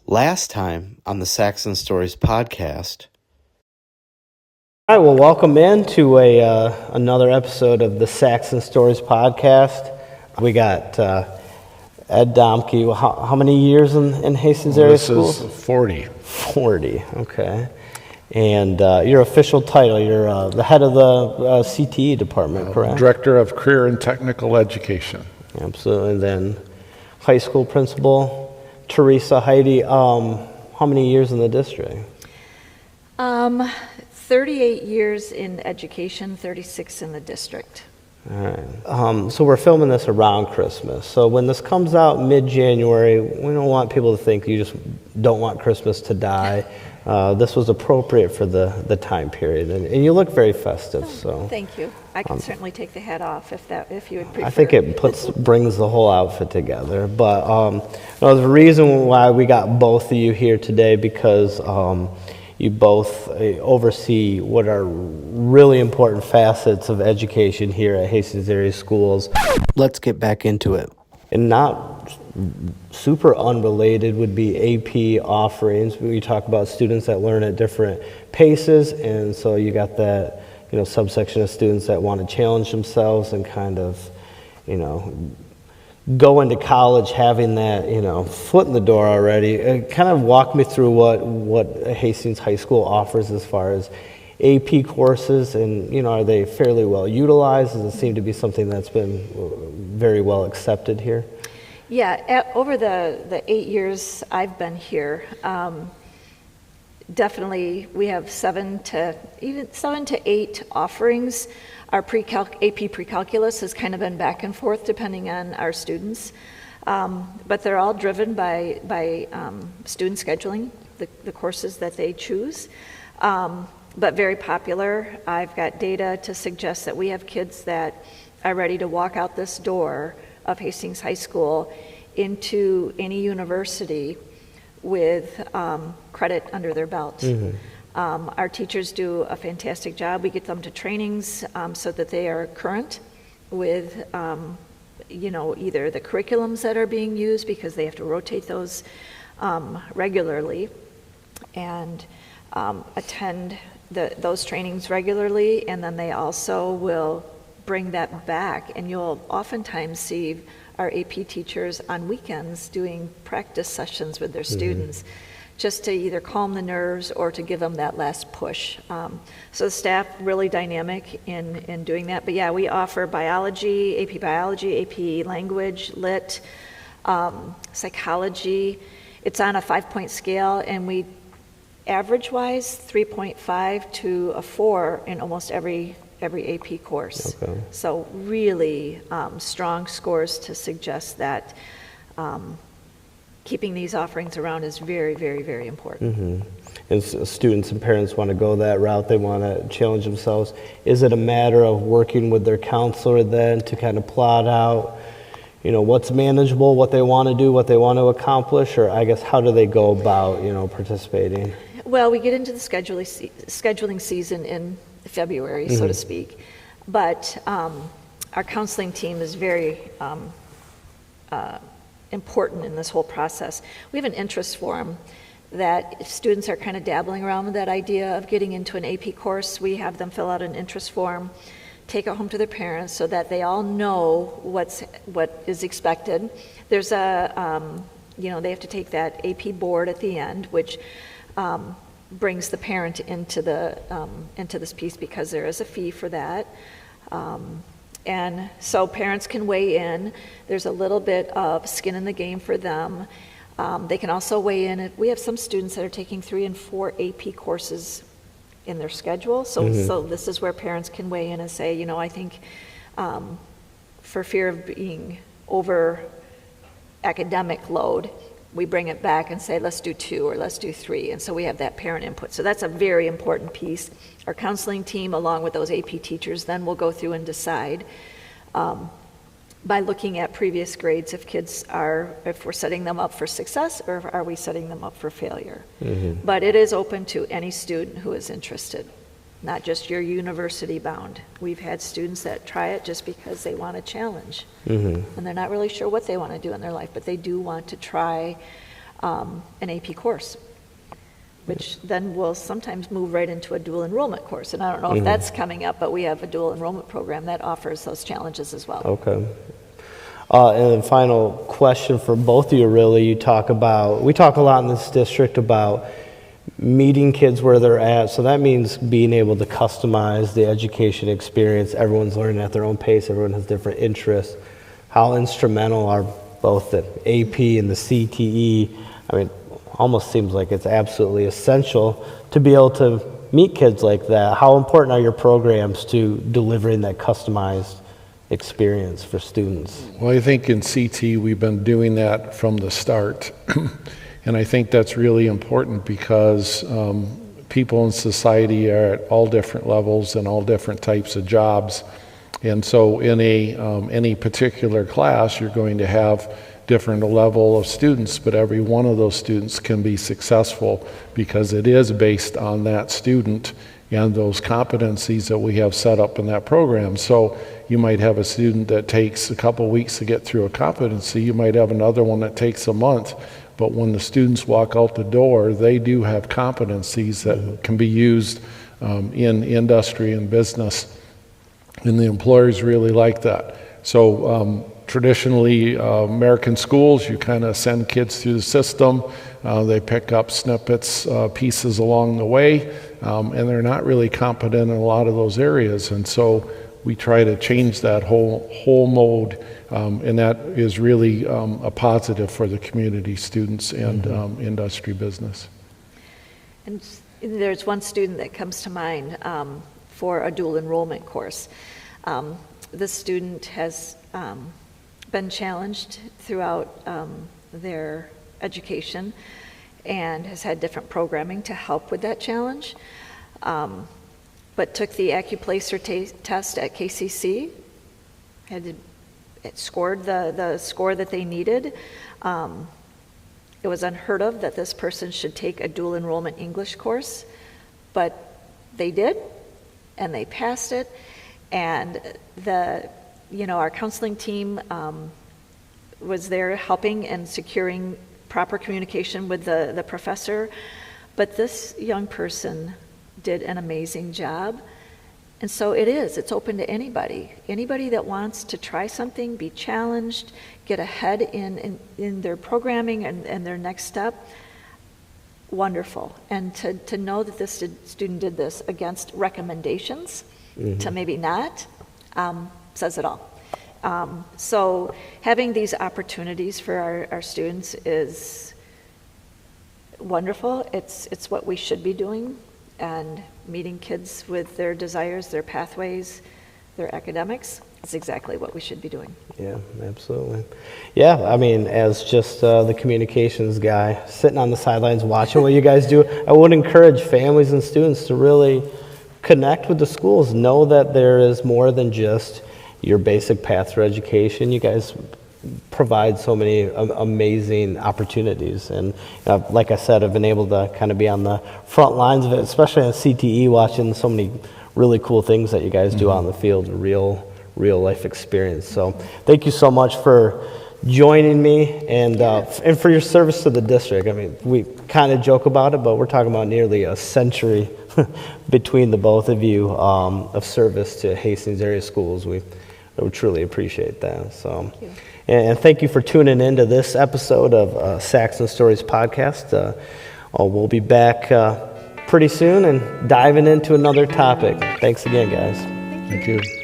Last time on the Saxon Stories podcast. All right, well, welcome in to another episode of the Saxon Stories podcast. We got Ed Domke. How many years in Hastings area schools? This is 40. 40, okay. And your official title, you're the head of the CTE department, correct? Director of Career and Technical Education. Absolutely. And then high school principal, Teresa Heide. How many years in the district? 38 years in education, 36 in the district. All right. So we're filming this around Christmas. So when this comes out mid-January, we don't want people to think you just don't want Christmas to die. This was appropriate for the time period, and you look very festive. So thank you. I can certainly take the hat off if you would prefer. I think it brings the whole outfit together. But the reason why we got both of you here today because you both oversee what are really important facets of education here at Hastings area schools. Let's get back into it. And not super unrelated would be AP offerings. We talk about students that learn at different paces, and so you got that, subsection of students that want to challenge themselves and kind of, go into college having that, foot in the door already. Kind of walk me through what Hastings High School offers as far as AP courses, and are they fairly well utilized? Does it seem to be something that's been very well accepted here? Yeah, over the 8 years I've been here, definitely we have 7 to 8 offerings. Our AP pre-calculus has kind of been back and forth depending on our students, but they're all driven by student scheduling, the courses that they choose. But very popular. I've got data to suggest that we have kids that are ready to walk out this door of Hastings High School into any university with credit under their belt. Mm-hmm. Our teachers do a fantastic job. We get them to trainings so that they are current with either the curriculums that are being used, because they have to rotate those regularly, and attend those trainings regularly, and then they also will bring that back, and you'll oftentimes see our AP teachers on weekends doing practice sessions with their students, just to either calm the nerves or to give them that last push. So the staff really dynamic in doing that. But yeah, we offer biology, AP language, lit, psychology. It's on a 5-point scale, and we average-wise, 3.5 to a 4 in almost every AP course. Okay. So really strong scores to suggest that keeping these offerings around is very, very, very important. Mm-hmm. And students and parents want to go that route. They want to challenge themselves. Is it a matter of working with their counselor then to kind of plot out, what's manageable, what they want to do, what they want to accomplish, or I guess how do they go about, participating? Well, we get into the scheduling season in February, so to speak, but our counseling team is very important in this whole process. We have an interest forum that if students are kind of dabbling around with that idea of getting into an AP course, we have them fill out an interest form, take it home to their parents so that they all know what is expected. There's they have to take that AP board at the end, which brings the parent into this piece, because there is a fee for that. And so parents can weigh in. There's a little bit of skin in the game for them. They can also weigh in. We have some students that are taking 3 and 4 AP courses in their schedule. So this is where parents can weigh in and say, I think for fear of being over academic load, we bring it back and say, let's do 2 or let's do 3. And so we have that parent input. So that's a very important piece. Our counseling team, along with those AP teachers, then will go through and decide by looking at previous grades if we're setting them up for success or are we setting them up for failure. Mm-hmm. But it is open to any student who is interested. not just your university bound. We've had students that try it just because they want a challenge. Mm-hmm. And they're not really sure what they want to do in their life, but they do want to try an AP course, which then will sometimes move right into a dual enrollment course. And I don't know if that's coming up, but we have a dual enrollment program that offers those challenges as well. Okay. And then final question for both of you, really. We talk a lot in this district about meeting kids where they're at. So that means being able to customize the education experience. Everyone's learning at their own pace. Everyone has different interests. How instrumental are both the AP and the CTE? I mean, almost seems like it's absolutely essential to be able to meet kids like that. How important are your programs to delivering that customized experience for students? Well, I think in CT we've been doing that from the start. And I think that's really important because people in society are at all different levels and all different types of jobs. And so in any particular class, you're going to have different level of students, but every one of those students can be successful because it is based on that student and those competencies that we have set up in that program. So you might have a student that takes a couple weeks to get through a competency. You might have another one that takes a month. But when the students walk out the door, they do have competencies that can be used in industry and business. And the employers really like that. So traditionally, American schools, you kind of send kids through the system. They pick up snippets, pieces along the way, and they're not really competent in a lot of those areas. And so we try to change that whole mode, and that is really a positive for the community, students, and industry business. And there's one student that comes to mind for a dual enrollment course. This student has been challenged throughout their education and has had different programming to help with that challenge, but took the Accuplacer test at KCC, scored the score that they needed. It was unheard of that this person should take a dual enrollment English course, but they did, and they passed it. And our counseling team was there helping and securing proper communication with the professor. But this young person did an amazing job. And so it's open to anybody that wants to try something, be challenged, get ahead in their programming and their next step. Wonderful. And to know that this student did this against recommendations, to maybe not, says it all. So having these opportunities for our students is wonderful. It's what we should be doing, and meeting kids with their desires, their pathways, their academics. It's exactly what we should be doing. Yeah, absolutely. Yeah, I mean, as just the communications guy, sitting on the sidelines watching what you guys do, I would encourage families and students to really connect with the schools. Know that there is more than just your basic path through education. You guys provide so many amazing opportunities. And like I said, I've been able to kind of be on the front lines of it, especially on CTE, watching so many really cool things that you guys do out in the field, real life experience. So thank you so much for joining me and for your service to the district. I mean, we kind of joke about it, but we're talking about nearly a century between the both of you of service to Hastings area schools. We truly appreciate that. So, and thank you for tuning in to this episode of Saxon Stories podcast. We'll be back pretty soon and diving into another topic. Thanks again, guys. Thank you.